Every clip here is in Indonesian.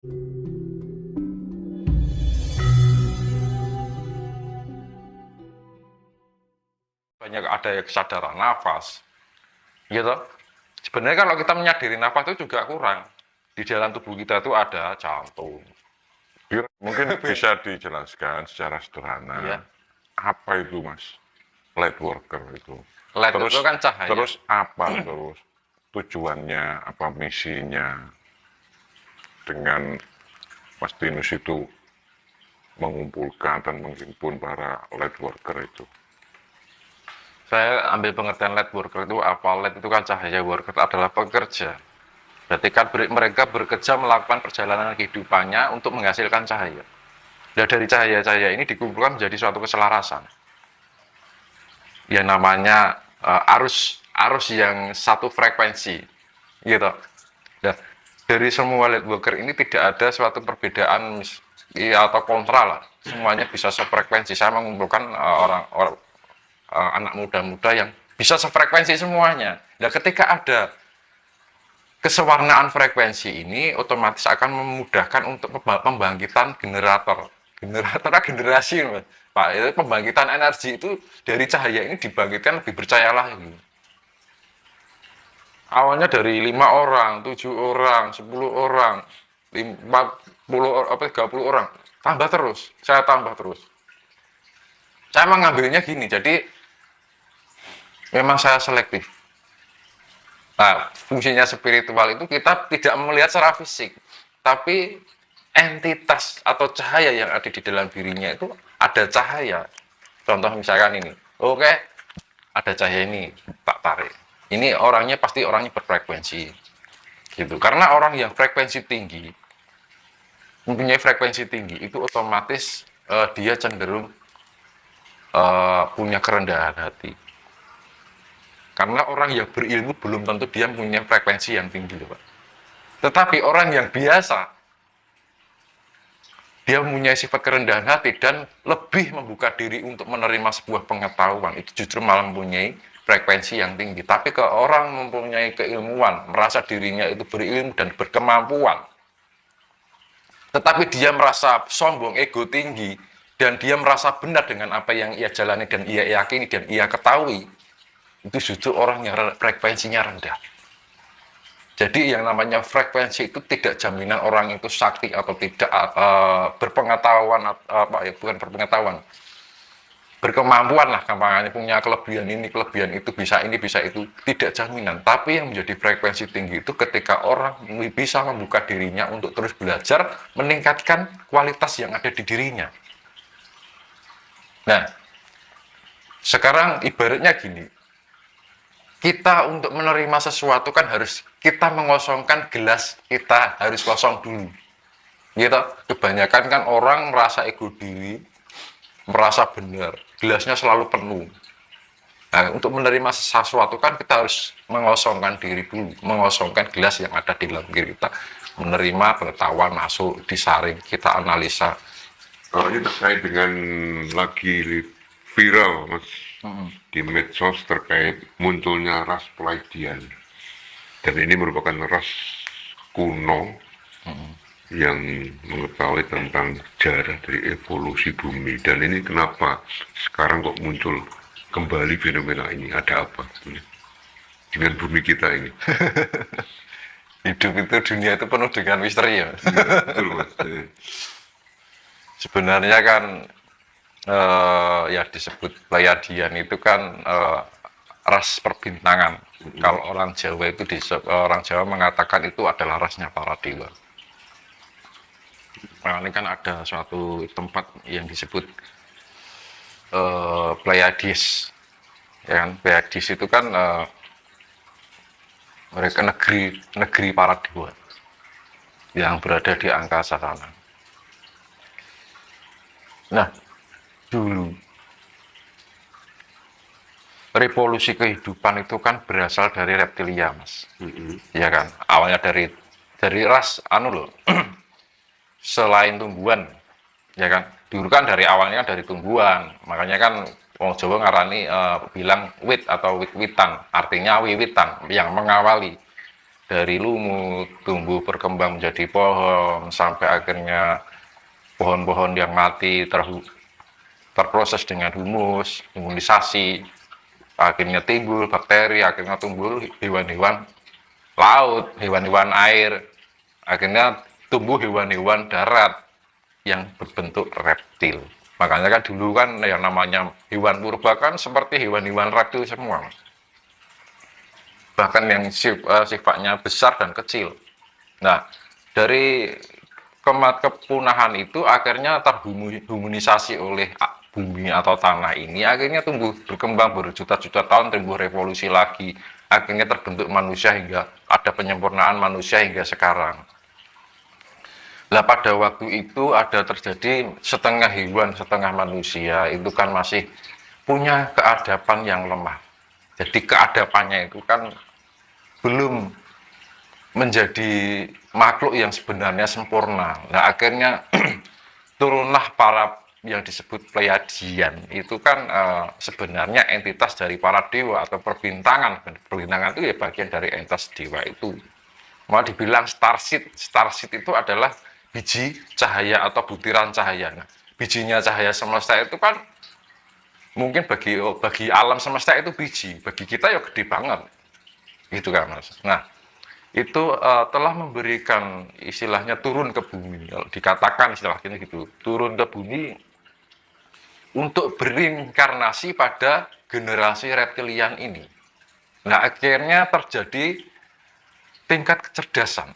Banyak ada yang kesadaran nafas, gitu. Sebenarnya kalau kita menyadari nafas itu juga kurang. Di dalam tubuh kita itu ada jantung. Mungkin bisa dijelaskan secara sederhana. Iya. Apa itu, Mas? Light worker itu. Light Terus, itu kan cahaya. terus apa terus? Tujuannya, apa misinya? Dengan Mas Tinus itu mengumpulkan dan menghimpun para light worker itu. Saya ambil pengertian light worker itu apa? Light itu kan cahaya, worker adalah pekerja. Berarti kan mereka bekerja melakukan perjalanan kehidupannya untuk menghasilkan cahaya. Dan dari cahaya-cahaya ini dikumpulkan menjadi suatu keselarasan. Yang namanya arus yang satu frekuensi, gitu. Nah, dari semua light worker ini tidak ada suatu perbedaan atau kontra lah. Semuanya bisa sefrekuensi. Saya mengumpulkan anak muda-muda yang bisa sefrekuensi semuanya. Nah, ketika ada kesewarnaan frekuensi ini, otomatis akan memudahkan untuk pembangkitan generator generasi, Pak. Itu pembangkitan energi itu dari cahaya ini dibangkitkan lebih bercahaya lagi. Awalnya dari 5 orang, 7 orang, 10 orang, 40 30 orang, tambah terus, saya tambah terus. Saya mengambilnya gini, jadi memang saya selektif. Nah, fungsinya spiritual itu kita tidak melihat secara fisik, tapi entitas atau cahaya yang ada di dalam dirinya itu ada cahaya. Contoh misalkan ini, oke, ada cahaya ini, tak tarik. Ini orangnya pasti orangnya berfrekuensi, gitu. Karena orang yang frekuensi tinggi, mempunyai frekuensi tinggi, itu otomatis dia cenderung punya kerendahan hati. Karena orang yang berilmu belum tentu dia punya frekuensi yang tinggi, Pak. Tetapi orang yang biasa, dia mempunyai sifat kerendahan hati dan lebih membuka diri untuk menerima sebuah pengetahuan, itu justru malah mempunyai frekuensi yang tinggi. Tapi kalau orang mempunyai keilmuan, merasa dirinya itu berilmu dan berkemampuan, tetapi dia merasa sombong, ego tinggi, dan dia merasa benar dengan apa yang ia jalani dan ia yakini dan ia ketahui, itu justru orang yang frekuensinya rendah. Jadi yang namanya frekuensi itu tidak jaminan orang itu sakti atau tidak, berpengetahuan, bukan berpengetahuan, berkemampuan lah, gampangnya punya kelebihan ini, kelebihan itu, bisa ini, bisa itu, tidak jaminan. Tapi yang menjadi frekuensi tinggi itu ketika orang bisa membuka dirinya untuk terus belajar, meningkatkan kualitas yang ada di dirinya. Nah, sekarang ibaratnya gini, kita untuk menerima sesuatu kan harus kita mengosongkan gelas, kita harus kosong dulu. Gitu. Kebanyakan kan orang merasa ego diri, merasa benar, gelasnya selalu penuh. Nah, untuk menerima sesuatu kan kita harus mengosongkan diri dulu, mengosongkan gelas yang ada di dalam diri kita. Menerima pengetahuan masuk, disaring, kita analisa. Kalau ini terkait dengan lagi viral, Mas, di medsos terkait munculnya ras Pleiadian, dan ini merupakan ras kuno yang mengetahui tentang sejarah dari evolusi bumi. Dan ini kenapa sekarang kok muncul kembali fenomena ini? Ada apa dengan bumi kita ini? Hidup itu, dunia itu penuh dengan misteri, ya. Betul, Mas. Sebenarnya kan ya disebut Pleiadian itu kan ras perbintangan. Kalau orang Jawa itu orang Jawa mengatakan itu adalah rasnya para dewa. Nah, ini kan ada suatu tempat yang disebut Pleiades, ya kan? Pleiades itu kan mereka negeri para dewa yang berada di angkasa sana. Nah, dulu revolusi kehidupan itu kan berasal dari reptilia, Mas. Ya kan? Awalnya dari ras loh. Selain tumbuhan, ya kan? Dulu kan dari awalnya dari tumbuhan. Makanya kan orang Jawa ngarani bilang wit atau wit-witan, artinya wiwitan yang mengawali. dari lumut, tumbuh berkembang menjadi pohon, sampai akhirnya pohon-pohon yang mati terproses dengan humus, imunisasi, akhirnya timbul bakteri, akhirnya tumbuh hewan-hewan laut, hewan-hewan air, akhirnya tumbuh hewan-hewan darat yang berbentuk reptil. Makanya kan dulu kan yang namanya hewan purba kan seperti hewan-hewan reptil semua. Bahkan yang sifatnya besar dan kecil. Nah, dari kepunahan itu akhirnya terhumanisasi oleh bumi atau tanah ini, akhirnya tumbuh berkembang berjuta-juta tahun, tumbuh revolusi lagi, akhirnya terbentuk manusia hingga ada penyempurnaan manusia hingga sekarang. Nah, pada waktu itu ada terjadi setengah hewan setengah manusia, itu kan masih punya keadapan yang lemah. Jadi keadapannya itu kan belum menjadi makhluk yang sebenarnya sempurna. Nah, akhirnya turunlah para yang disebut Pleiadian. Itu kan sebenarnya entitas dari para dewa atau perbintangan. Perbintangan itu ya bagian dari entitas dewa itu. Mau dibilang starseed. Starseed itu adalah biji cahaya atau butiran cahaya. Nah, bijinya cahaya semesta itu kan mungkin bagi alam semesta itu biji, bagi kita ya gede banget. Gitu kan, Mas. Nah, itu telah memberikan istilahnya turun ke bumi, kalau dikatakan istilahnya gitu, turun ke bumi untuk berinkarnasi pada generasi reptilian ini. Nah, akhirnya terjadi tingkat kecerdasan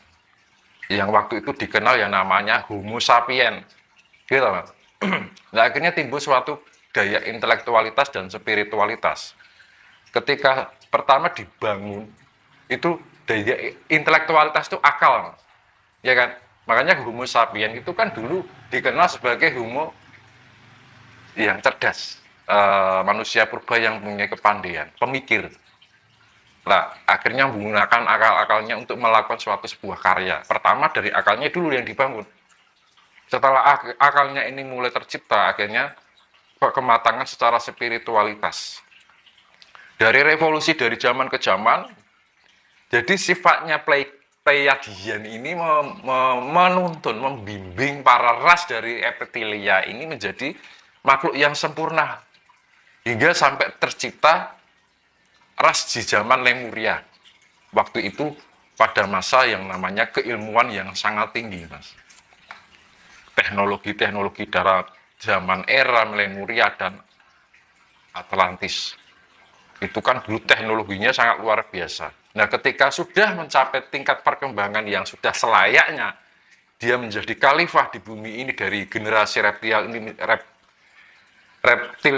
yang waktu itu dikenal yang namanya Homo sapien, gitu Mas. Nah, akhirnya timbul suatu daya intelektualitas dan spiritualitas. Ketika pertama dibangun, itu daya intelektualitas itu akal, ya kan? Makanya Homo sapien itu kan dulu dikenal sebagai Homo yang cerdas, manusia purba yang punya kepandaian, pemikir. Nah, akhirnya menggunakan akal-akalnya untuk melakukan sebuah karya. Pertama dari akalnya dulu yang dibangun. Setelah akalnya ini mulai tercipta, akhirnya kematangan secara spiritualitas. Dari revolusi dari zaman ke zaman, jadi sifatnya Pleiadian ini menuntun, membimbing para ras dari Epithelium ini menjadi makhluk yang sempurna. Hingga sampai tercipta ras di zaman Lemuria. Waktu itu pada masa yang namanya keilmuan yang sangat tinggi, Mas. Teknologi-teknologi darat zaman era Lemuria dan Atlantis. Itu kan dulu teknologinya sangat luar biasa. Nah, ketika sudah mencapai tingkat perkembangan yang sudah selayaknya dia menjadi khalifah di bumi ini, dari generasi reptil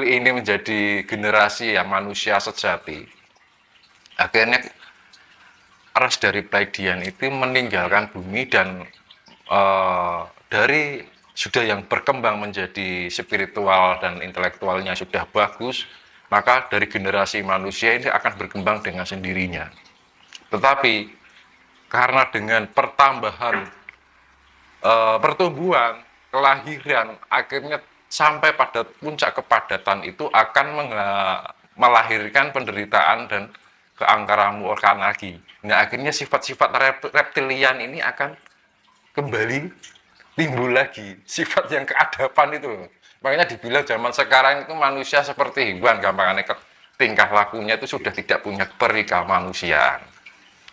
ini menjadi generasi yang manusia sejati. Akhirnya ras dari Pleiadian itu meninggalkan bumi dan dari sudah yang berkembang menjadi spiritual dan intelektualnya sudah bagus, maka dari generasi manusia ini akan berkembang dengan sendirinya. Tetapi karena dengan pertambahan pertumbuhan, kelahiran, akhirnya sampai pada puncak kepadatan itu akan melahirkan penderitaan dan keangkaran murkaan lagi. Nah, akhirnya sifat-sifat reptilian ini akan kembali timbul lagi, sifat yang keadapan itu. Makanya dibilang zaman sekarang itu manusia seperti hewan, gampangannya tingkah lakunya itu sudah tidak punya perikamanusiaan.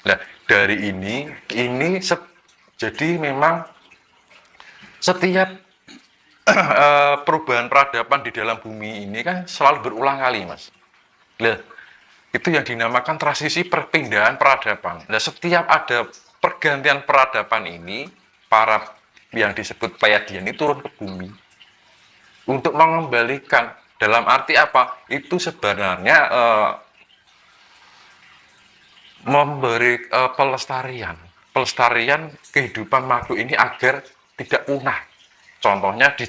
Nah, dari ini jadi memang setiap perubahan peradaban di dalam bumi ini kan selalu berulang kali, Mas. Nah, itu yang dinamakan transisi perpindahan peradaban. Nah, setiap ada pergantian peradaban ini, para yang disebut Pleiadian ini turun ke bumi untuk mengembalikan. Dalam arti apa? Itu sebenarnya memberi pelestarian kehidupan makhluk ini agar tidak punah. Contohnya di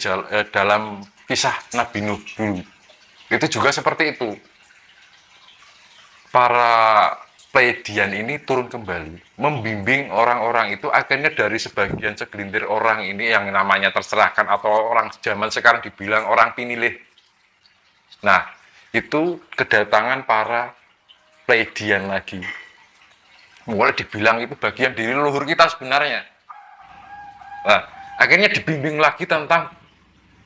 dalam kisah Nabi Nuh dulu. Itu juga seperti itu. Para Pleiadian ini turun kembali, membimbing orang-orang itu, akhirnya dari sebagian segelintir orang ini yang namanya terserahkan atau orang zaman sekarang dibilang orang pinilih. Nah, itu kedatangan para Pleiadian lagi. mulai dibilang itu bagian dari leluhur kita sebenarnya. Nah, akhirnya dibimbing lagi tentang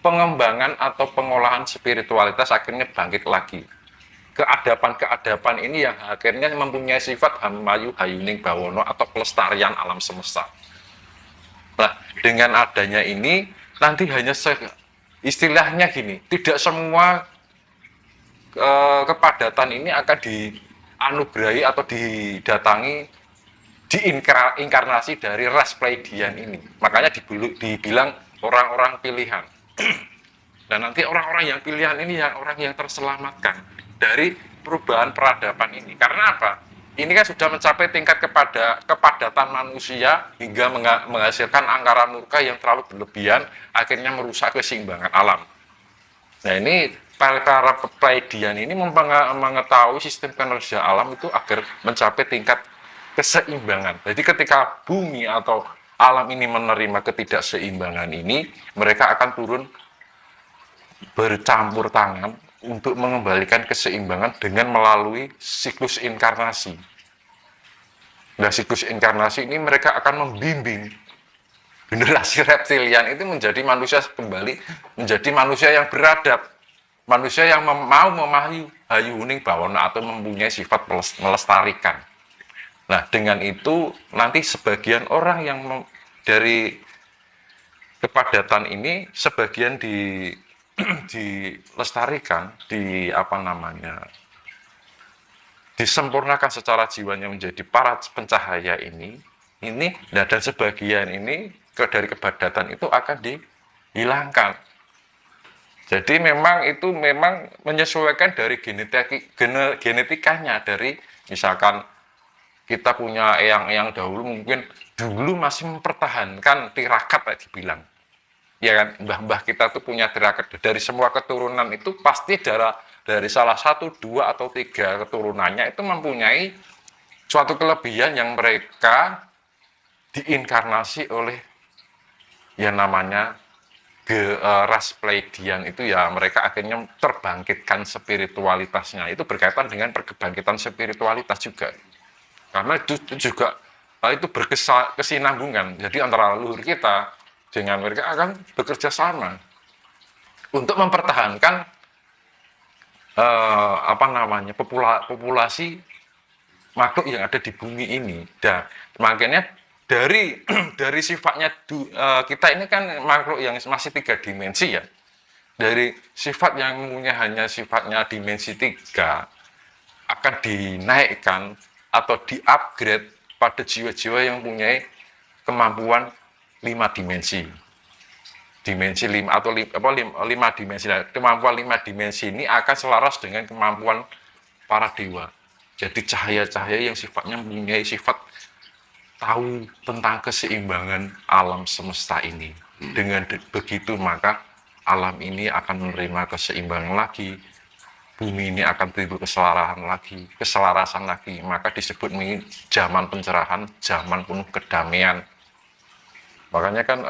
pengembangan atau pengolahan spiritualitas, akhirnya bangkit lagi. Keadapan-keadapan ini yang akhirnya mempunyai sifat hamayu hayuning bawono atau pelestarian alam semesta. Nah, dengan adanya ini nanti hanya istilahnya gini, tidak semua kepadatan ini akan dianugerahi atau didatangi diinkarnasi dari ras Pleiadian ini. Makanya dibilang orang-orang pilihan. Dan nanti orang-orang yang pilihan ini yang orang yang terselamatkan dari perubahan peradaban ini. Karena apa? Ini kan sudah mencapai tingkat kepadatan manusia hingga menghasilkan angkara murka yang terlalu berlebihan, akhirnya merusak keseimbangan alam. Nah, ini para Pleiadian ini mengetahui sistem kinerja alam itu agar mencapai tingkat keseimbangan. Jadi ketika bumi atau alam ini menerima ketidakseimbangan ini, mereka akan turun bercampur tangan untuk mengembalikan keseimbangan dengan melalui siklus inkarnasi. Nah, siklus inkarnasi ini mereka akan membimbing generasi reptilian itu menjadi manusia kembali, menjadi manusia yang beradab, manusia yang mau memahami hayuning bawana atau mempunyai sifat melestarikan. Nah, dengan itu nanti sebagian orang yang dari kepadatan ini sebagian dilestarikan, disempurnakan secara jiwanya menjadi para pencahaya ini, dan sebagian ini dari kepadatan itu akan dihilangkan. Jadi memang itu menyesuaikan dari genetikanya, dari misalkan kita punya eyang-eyang dahulu mungkin dulu masih mempertahankan tirakat kayak dibilang. Ya kan, mbah-mbah kita tuh punya tirakat. Dari semua keturunan itu pasti dari salah satu, dua, atau tiga keturunannya itu mempunyai suatu kelebihan yang mereka diinkarnasi oleh yang namanya ras Pleiadian itu, ya mereka akhirnya terbangkitkan spiritualitasnya. Itu berkaitan dengan perkebangkitan spiritualitas juga. Karena itu juga itu berkesinambungan. Jadi antara leluhur kita dengan mereka akan bekerja sama untuk mempertahankan populasi makhluk yang ada di bumi ini. Dan makanya dari sifatnya kita ini kan makhluk yang masih 3 dimensi ya. Dari sifat yang mempunyai hanya sifatnya dimensi 3 akan dinaikkan atau di-upgrade pada jiwa-jiwa yang mempunyai kemampuan 5 dimensi. Dimensi 5 atau 5 dimensi. Kemampuan 5 dimensi ini akan selaras dengan kemampuan para dewa. Jadi cahaya-cahaya yang sifatnya mempunyai sifat tahu tentang keseimbangan alam semesta ini. Dengan begitu maka alam ini akan menerima keseimbangan lagi. Bumi ini akan timbul keselarasan lagi. Maka disebut zaman pencerahan, zaman penuh kedamaian. Makanya kan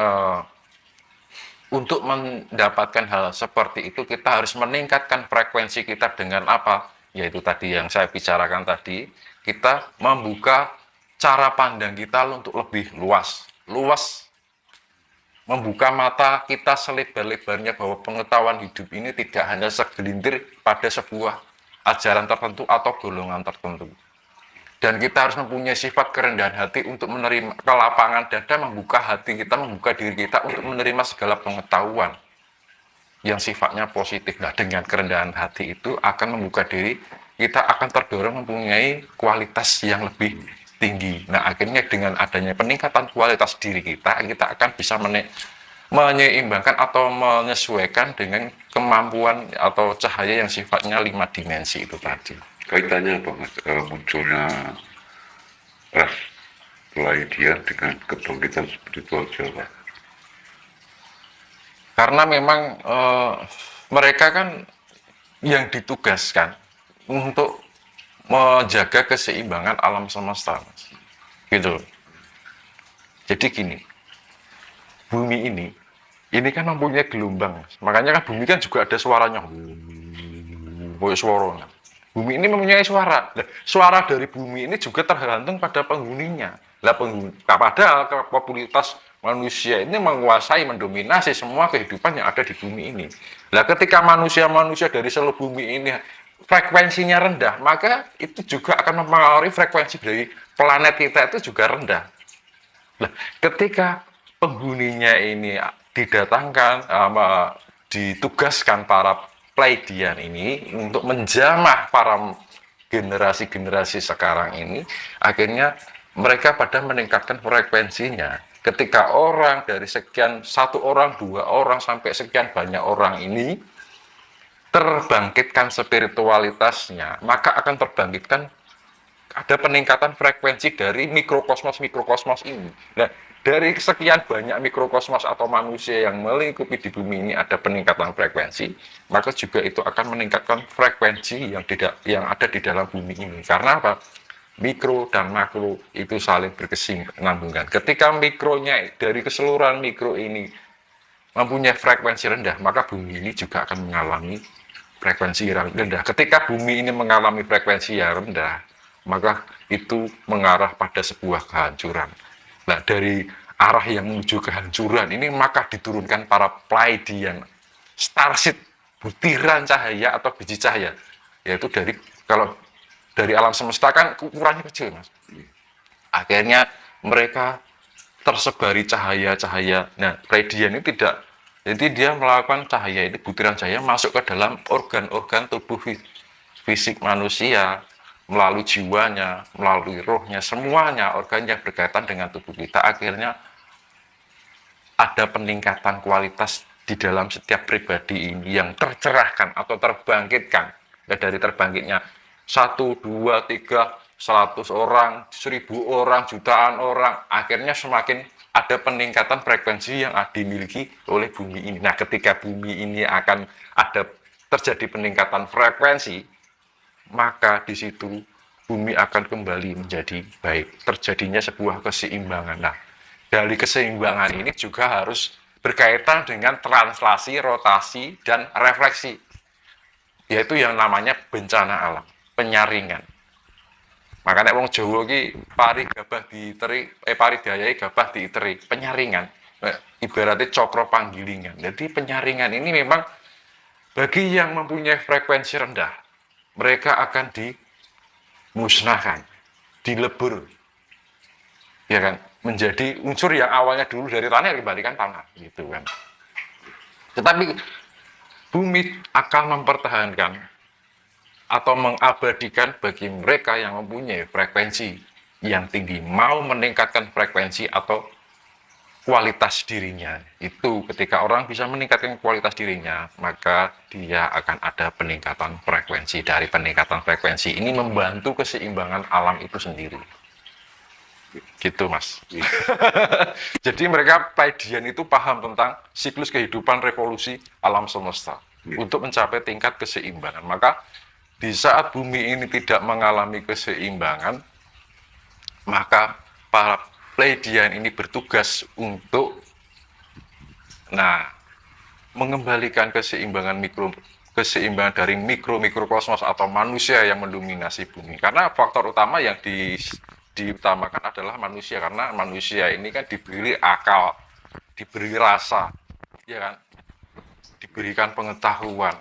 untuk mendapatkan hal seperti itu kita harus meningkatkan frekuensi kita dengan apa? Yaitu tadi yang saya bicarakan tadi, kita membuka cara pandang kita untuk lebih luas, membuka mata kita selebar-lebarnya bahwa pengetahuan hidup ini tidak hanya segelintir pada sebuah ajaran tertentu atau golongan tertentu. Dan kita harus mempunyai sifat kerendahan hati untuk menerima kelapangan dada, membuka hati kita, membuka diri kita untuk menerima segala pengetahuan yang sifatnya positif. Nah, dengan kerendahan hati itu akan membuka diri, kita akan terdorong mempunyai kualitas yang lebih tinggi. Nah, akhirnya dengan adanya peningkatan kualitas diri kita akan bisa menyeimbangkan atau menyesuaikan dengan kemampuan atau cahaya yang sifatnya 5 dimensi itu tadi. Kaitannya apa Mas, munculnya ras Pleiadian dengan kebangkitan spiritual Jawa? Karena memang mereka kan yang ditugaskan untuk menjaga keseimbangan alam semesta, gitu. Jadi gini, bumi ini kan mempunyai gelombang, makanya kan bumi kan juga ada suaranya, suaranya. Bumi ini mempunyai suara. Nah, suara dari bumi ini juga tergantung pada penghuninya. Lah padahal popularitas manusia ini menguasai, mendominasi semua kehidupan yang ada di bumi ini. Lah ketika manusia-manusia dari seluruh bumi ini frekuensinya rendah, maka itu juga akan mempengaruhi frekuensi dari planet kita itu juga rendah. Nah, ketika penghuninya ini didatangkan, ditugaskan para Pleiadian ini untuk menjamah para generasi-generasi sekarang ini, akhirnya mereka pada meningkatkan frekuensinya. Ketika orang dari sekian, 1 orang, 2 orang, sampai sekian banyak orang ini terbangkitkan spiritualitasnya, maka akan terbangkitkan ada peningkatan frekuensi dari mikrokosmos ini. Nah, dari sekian banyak mikrokosmos atau manusia yang melingkupi di bumi ini ada peningkatan frekuensi, maka juga itu akan meningkatkan frekuensi yang ada di dalam bumi ini. Karena apa? Mikro dan makro itu saling berkesinambungan. Ketika mikronya dari keseluruhan mikro ini mempunyai frekuensi rendah, maka bumi ini juga akan mengalami frekuensi yang rendah. Ketika bumi ini mengalami frekuensi yang rendah, maka itu mengarah pada sebuah kehancuran. Nah, dari arah yang menuju kehancuran ini maka diturunkan para Pleiadian, starseed, butiran cahaya atau biji cahaya, yaitu kalau dari alam semesta kan ukurannya kecil, Mas. Akhirnya mereka tersebari cahaya-cahaya. Nah, Pleiadian ini tidak, jadi dia melakukan cahaya itu, butiran cahaya masuk ke dalam organ-organ tubuh fisik manusia, melalui jiwanya, melalui rohnya, semuanya organ yang berkaitan dengan tubuh kita. Akhirnya ada peningkatan kualitas di dalam setiap pribadi ini yang tercerahkan atau terbangkitkan. Ya, dari terbangkitnya 1, 2, 3, 100 orang, 1000 orang, jutaan orang, akhirnya semakin ada peningkatan frekuensi yang dimiliki oleh bumi ini. Nah, ketika bumi ini akan ada terjadi peningkatan frekuensi, maka di situ bumi akan kembali menjadi baik. Terjadinya sebuah keseimbangan. Nah, dari keseimbangan ini juga harus berkaitan dengan translasi, rotasi, dan refleksi, yaitu yang namanya bencana alam, penyaringan. Makanya wong Jawa ki pari dayai gabah diiteri, penyaringan. Ibaratnya cokro panggilingan. Jadi penyaringan ini memang bagi yang mempunyai frekuensi rendah, mereka akan dimusnahkan, dilebur, ya kan, menjadi unsur yang awalnya dulu dari tanah dikembalikan tanah, gitu kan. Tetapi bumi akan mempertahankan atau mengabadikan bagi mereka yang mempunyai frekuensi yang tinggi, mau meningkatkan frekuensi atau kualitas dirinya. Itu ketika orang bisa meningkatkan kualitas dirinya, maka dia akan ada peningkatan frekuensi. Dari peningkatan frekuensi ini membantu keseimbangan alam itu sendiri. Gitu, Mas. Jadi mereka Pleiadian itu paham tentang siklus kehidupan revolusi alam semesta untuk mencapai tingkat keseimbangan. Maka di saat bumi ini tidak mengalami keseimbangan, maka para Pleiadian ini bertugas untuk mengembalikan keseimbangan dari mikrokosmos atau manusia yang mendominasi bumi. Karena faktor utama yang diutamakan adalah manusia, karena manusia ini kan diberi akal, diberi rasa, ya kan, diberikan pengetahuan,